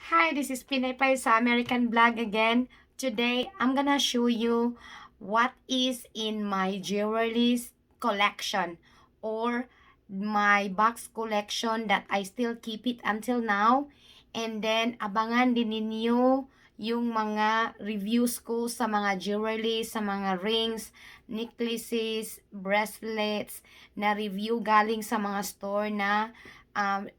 Hi, this is Pinay Pai sa American Vlog again. Today, I'm gonna show you what is in my jewelry collection or my box collection that I still keep it until now. And then, abangan din ninyo yung mga reviews ko sa mga jewelry, sa mga rings, necklaces, bracelets na review galing sa mga store na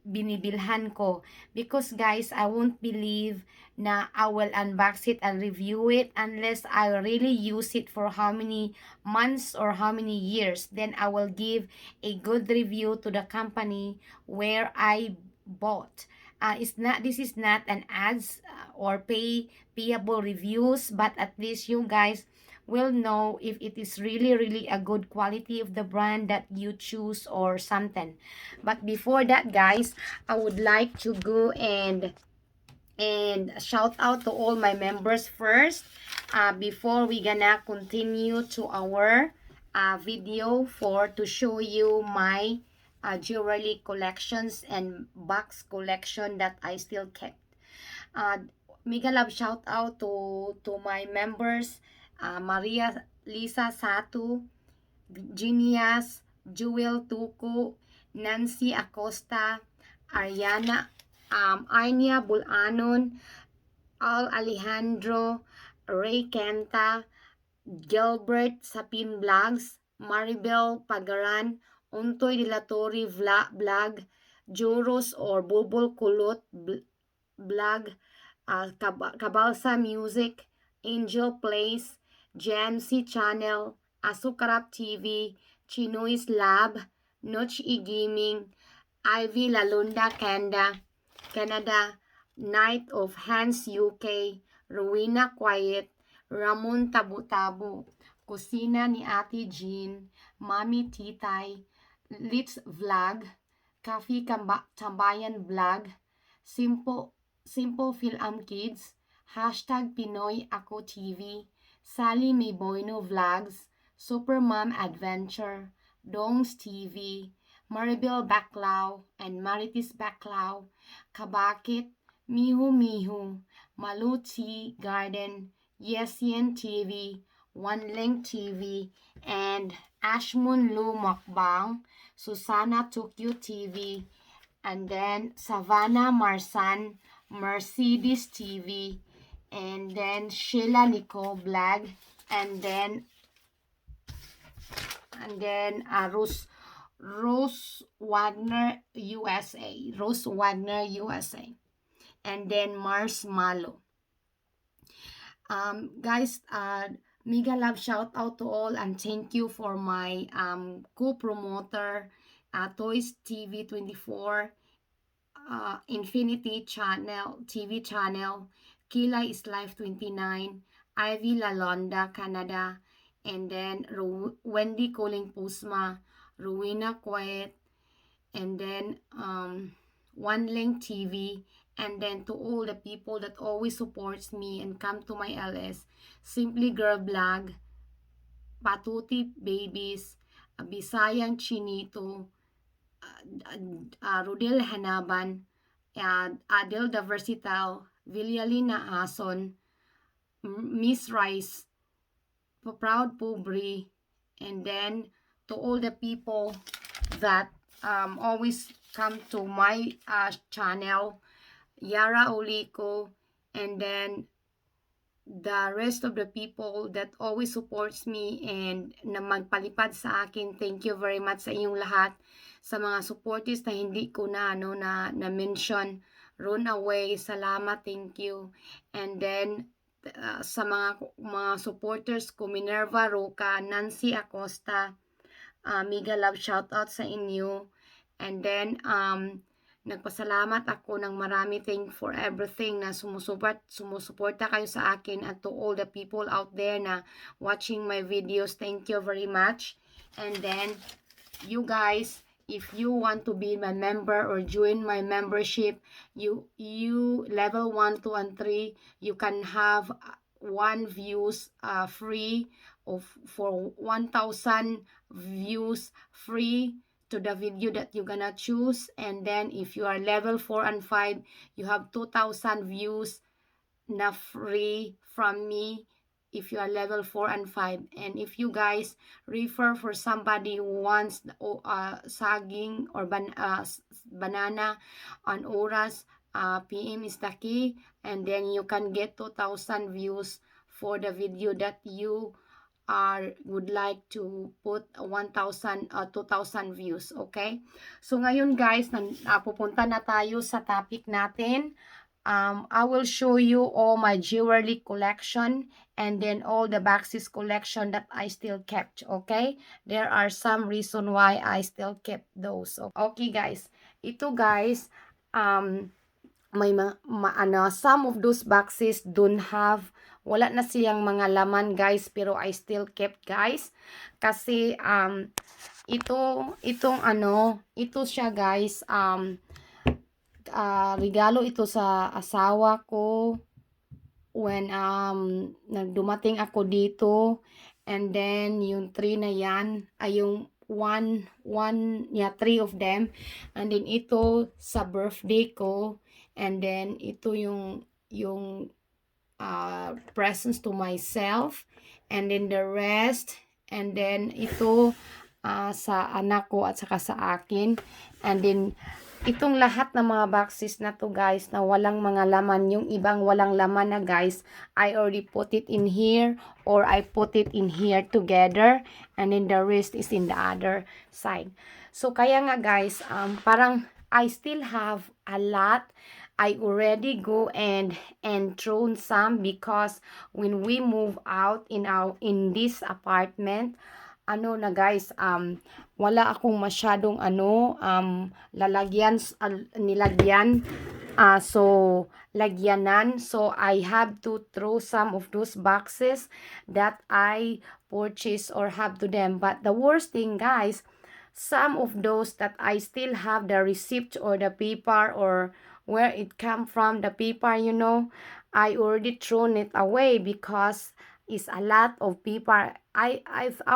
binibilhan ko. Because guys, I won't believe na I will unbox it and review it unless I really use it for how many months or how many years. Then I will give a good review to the company where I bought. This is not an ads or payable reviews, but at least you guys will know if it is really a good quality of the brand that you choose or something. But before that, guys, I would like to go and shout out to all my members first before we gonna continue to our video for to show you my jewelry collections and box collection that I still kept. Mega love shout out to my members, Maria Lisa Satu, Genias, Jewel Tuku, Nancy Acosta, Ariana, Arnia Bulanon, Al Alejandro, Ray Kenta, Gilbert Sapin Vlogs, Maribel Pagaran, Untoy Dilatori Vlog, Joros or Bubol Kulot Vlog, Kabalsa Music, Angel Place, Jamsi Channel, Asukarap TV, Chinoy's Lab, Noch Gaming, Ivy Lalunda Canada, Night of Hands UK, Rowena Quiet, Ramon Tabu-Tabu, Kusina ni Ate Jean, Mami Titay, Litz Vlog, Coffee Tambayan Vlog, Simple Film Kids, Hashtag Pinoy Ako TV, Sally May Boyno Vlogs, Supermom Adventure, Dongs TV, Maribel Baclaw and Maritis Baclaw, Kabakit, Mihu Mihu, Maluti Garden, Yesien TV, One Link TV, and Ashmun Lu Mukbang, Susana Tokyo TV, and then Savannah Marsan, Mercedes TV, and then Sheila Nicole Vlog, and then Rose Wagner USA, and then Mars Malo. Guys, mega love shout out to all and thank you for my co-promoter, Toys TV 24, Infinity Channel TV channel, Kila is Life 29, Ivy Lalonda Canada, and then Wendy Coling Pusma, Rowena Quiet, and then One Link TV, and then to all the people that always supports me and come to my LS, Simply Girl Vlog, Patuti Babies, Bisayang Chinito, Rodel Hanaban, Adel the Versatile, Villalina Ason, Miss Rice, Proud Pobri, and then to all the people that always come to my channel, Yara Oliko, and then the rest of the people that always supports me and na magpalipad sa akin. Thank you very much sa inyong lahat. Sa mga supporters na hindi ko na mention, run away, salamat, thank you. And then sa mga supporters ko, Minerva Roca, Nancy Acosta, mega love shout out sa inyo. And then nagpasalamat ako ng marami, thank for everything na sumusuporta kayo sa akin, at to all the people out there na watching my videos, thank you very much. And then you guys, if you want to be my member or join my membership, you level 1, 2, and 3, you can have 1 views free for 1,000 views free to the video that you're gonna choose. And then if you are level 4 and 5, you have 2,000 views na free from me if you are level 4 and 5. And if you guys refer for somebody who wants saging or banana on oras, PM is the key, and then you can get 2,000 views for the video that you would like to put 2,000 views. Okay, so ngayon guys, pupunta na tayo sa topic natin. I will show you all my jewelry collection and then all the boxes collection that I still kept. Okay, there are some reason why I still kept those. Okay guys, ito guys, may some of those boxes don't have, wala na siyang mga laman guys, pero I still kept guys, kasi ito siya guys, regalo ito sa asawa ko when nagdumating ako dito. And then yung 3 na yan ay yung three of them. And then ito sa birthday ko. And then ito yung presents to myself. And then the rest, and then ito sa anak ko at saka sa akin. And then itong lahat ng mga boxes na to guys na walang mga laman, yung ibang walang laman na guys, I already put it in here or I put it in here together, and then the rest is in the other side. So kaya nga guys, parang I still have a lot. I already go and thrown some because when we move out in this apartment, na guys, wala akong masyadong nilagyan, so lagyanan. So I have to throw some of those boxes that I purchased or have to them. But the worst thing guys, some of those that I still have the receipt or the paper or where it come from, the paper, I already thrown it away because it's a lot of paper. I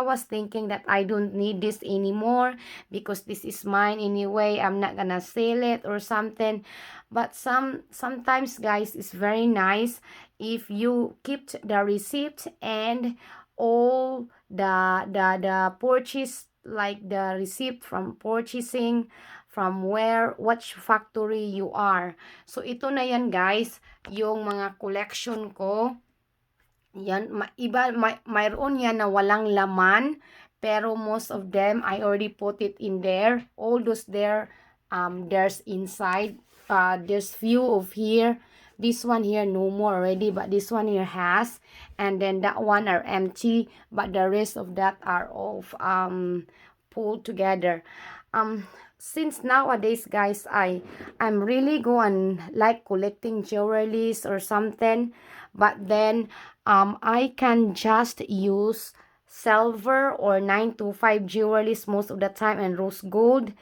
was thinking that I don't need this anymore because this is mine anyway. I'm not gonna sell it or something. But sometimes guys, it's very nice if you keep the receipt and all the purchase, like the receipt from purchasing from which factory you are. So ito na yan guys, yung mga collection ko. Yan, mayroon yan na walang laman, pero most of them I already put it in there. All those there, there's inside. There's few of here. This one here no more already, but this one here has, and then that one are empty, but the rest of that are all pulled together. Since nowadays guys, I'm really going like collecting jewelries or something, but then I can just use silver or 925 jewelries most of the time and rose gold.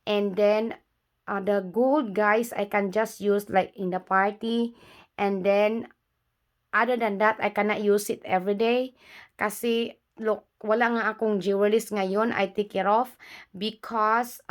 And then the gold guys, I can just use like in the party, and then other than that I cannot use it every day kasi look, wala nga akong jewelries ngayon. I take it off because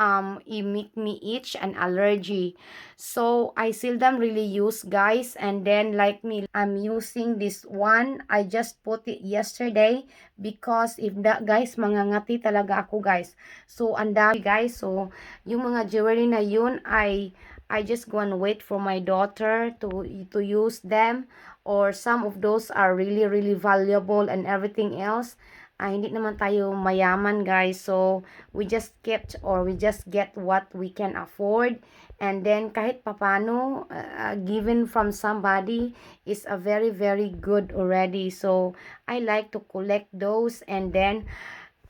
it make me itch and allergy. So I seldom really use guys. And then like me, I'm using this one. I just put it yesterday because if that guys, mangangati talaga ako guys. So andami guys. So yung mga jewelry na yun, I just go and wait for my daughter to use them, or some of those are really valuable and everything else. Hindi naman tayo mayaman guys, so we just kept or we just get what we can afford. And then kahit papano, given from somebody is a very good already. So I like to collect those. And then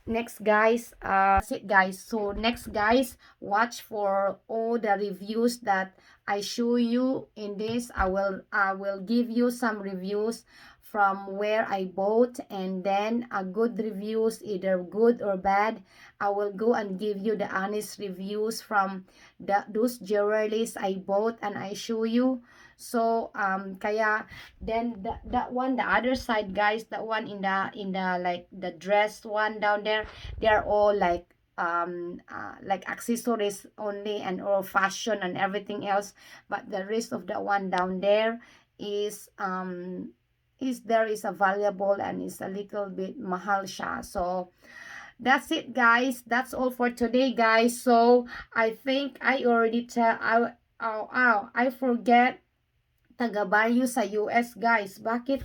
next guys, that's it guys. So next guys, watch for all the reviews that I show you in this. I will give you some reviews from where I bought, and then good reviews, either good or bad. I will go and give you the honest reviews from those jewelries I bought and I show you. So kaya then that one, the other side guys, that one in the like the dress one down there, they are all like like accessories only and or fashion and everything else, but the rest of the one down there is there is a valuable and is a little bit mahal siya. So that's it, guys. That's all for today, guys. So I think I already I forget taga-Bayo sa US, guys. Bakit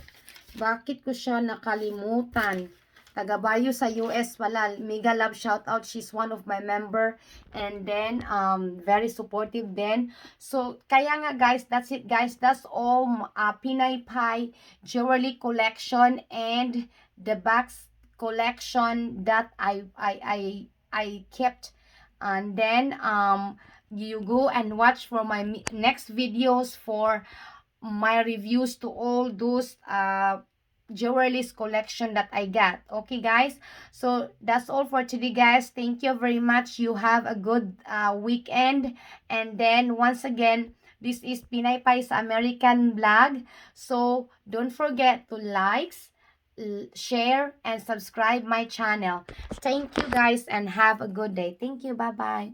ko siya nakalimutan? Taga-Bayo sa US pala. Mega love shout out. She's one of my member. And then, very supportive din. So, kaya nga, guys, that's it, guys. That's all Pinay Pie jewelry collection and the box collection that I kept. And then, you go and watch for my next videos for my reviews to all those jewelry collection that I got. Okay, guys, so that's all for today, guys. Thank you very much. You have a good weekend. And then once again, this is Pinay Pai's American Vlog. So don't forget to share and subscribe my channel. Thank you, guys, and have a good day. Thank you. Bye bye.